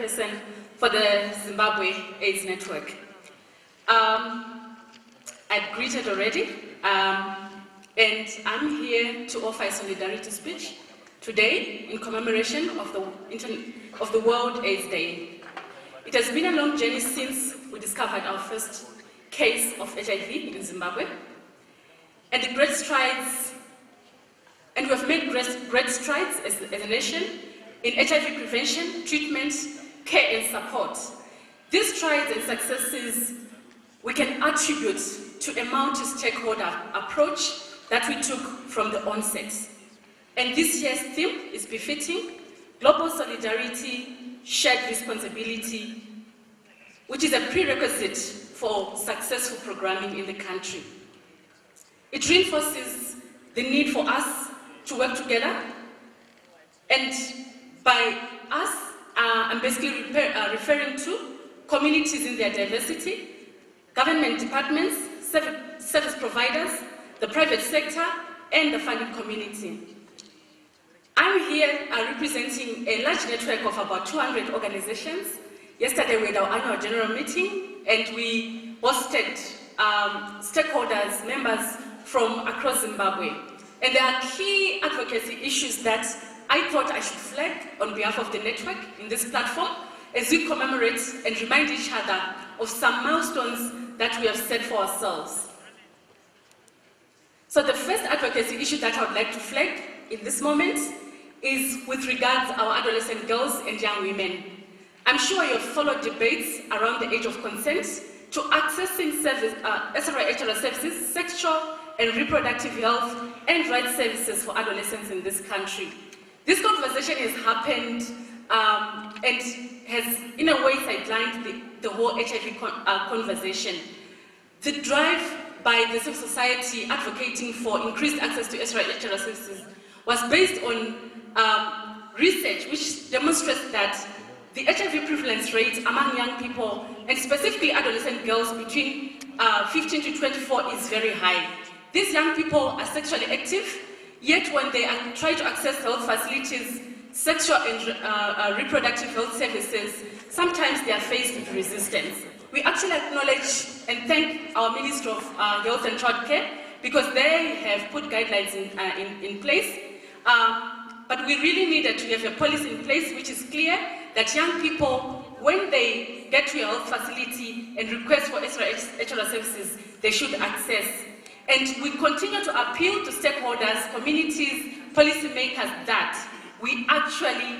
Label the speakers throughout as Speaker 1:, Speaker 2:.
Speaker 1: spokesperson for the Zimbabwe AIDS Network. I've greeted already, and I'm here to offer a solidarity speech today in commemoration of the World AIDS Day. It has been a long journey since we discovered our first case of HIV in Zimbabwe, and we have made great strides as a nation in HIV prevention, treatment, care and support. These strides and successes we can attribute to a multi-stakeholder approach that we took from the onset. And this year's theme is befitting global solidarity, shared responsibility, which is a prerequisite for successful programming in the country. It reinforces the need for us to work together, and by us, I'm basically referring to communities in their diversity, government departments, service providers, the private sector, and the funding community. I'm here representing a large network of about 200 organizations. Yesterday we had our annual general meeting, and we hosted stakeholders, members from across Zimbabwe. And there are key advocacy issues that I thought I should flag on behalf of the network in this platform as we commemorate and remind each other of some milestones that we have set for ourselves. So the first advocacy issue that I would like to flag in this moment is with regards to our adolescent girls and young women. I'm sure you've followed debates around the age of consent to accessing SRI-HR services, sexual and reproductive health and rights services for adolescents in this country. This conversation has happened and has, in a way, sidelined the whole HIV conversation. The drive by the civil society advocating for increased access to SRI-HR services was based on research which demonstrates that the HIV prevalence rate among young people, and specifically adolescent girls between 15 to 24, is very high. These young people are sexually active, yet when they try to access health facilities, sexual and reproductive health services, sometimes they are faced with resistance. We actually acknowledge and thank our Ministry of Health and Child Care because they have put guidelines in place. But we really needed to have a policy in place which is clear that young people, when they get to a health facility and request for SRI-HR services, they should access. And we continue to appeal to stakeholders, communities, policymakers that we actually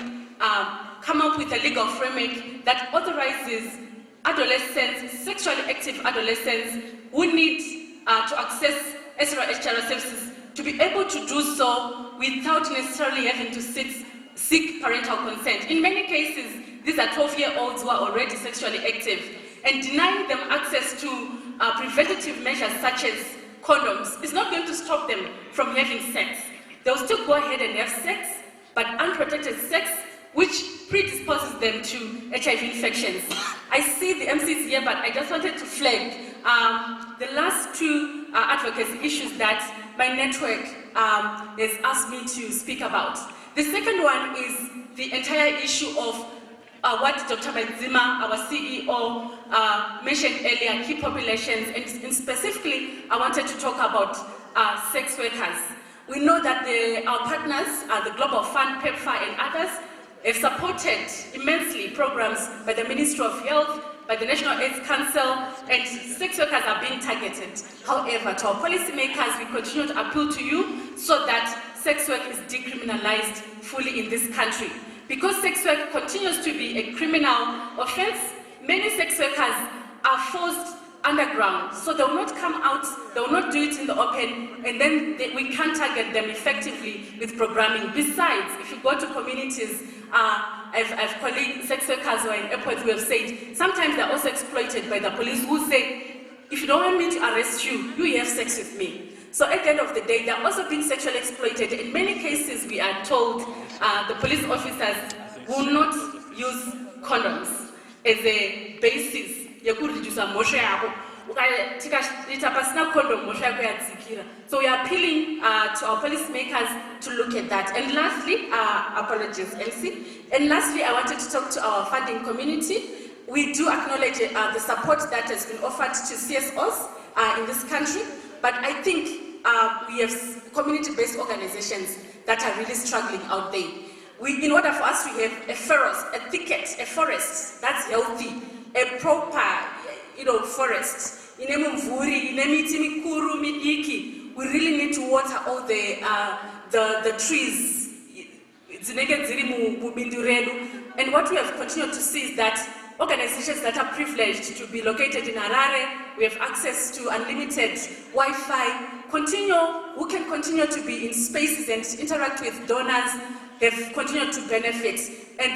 Speaker 1: come up with a legal framework that authorizes adolescents, sexually active adolescents who need to access SRI-HR services to be able to do so without necessarily having to seek parental consent. In many cases, these are 12-year-olds who are already sexually active, and denying them access to preventative measures such as condoms is not going to stop them from having sex. They'll still go ahead and have sex, but unprotected sex, which predisposes them to HIV infections. I see the MCs here, but I just wanted to flag the last two advocacy issues that my network has asked me to speak about. The second one is the entire issue of what Dr. Benzima, our CEO, mentioned earlier, key populations, and specifically, I wanted to talk about sex workers. We know that our partners, the Global Fund, PEPFAR, and others, have supported immensely programs by the Ministry of Health, by the National AIDS Council, and sex workers are being targeted. However, to our policymakers, we continue to appeal to you so that sex work is decriminalized fully in this country. Because sex work continues to be a criminal offense, many sex workers are forced underground, so they will not come out, they will not do it in the open, and then we can't target them effectively with programming. Besides, if you go to communities, I've colleagues, sex workers who are in airports who have said, sometimes they're also exploited by the police who say, if you don't want me to arrest you, you have sex with me. So at the end of the day, they're also being sexually exploited. In many cases, we are told the police officers will not use condoms as a basis. tikaita pasina condom mhosva yako yadzikira. So we are appealing to our policymakers to look at that. And lastly, apologies MC, and lastly I wanted to talk to our funding community. We do acknowledge the support that has been offered to CSOs in this country, but I think we have community-based organizations that are really struggling out there. In order for us to have a forest that's healthy, a proper, forest, we really need to water all the trees. And what we have continued to see is that organizations that are privileged to be located in Harare, we have access to unlimited Wi-Fi, who can continue to be in spaces and interact with donors, have continued to benefit. And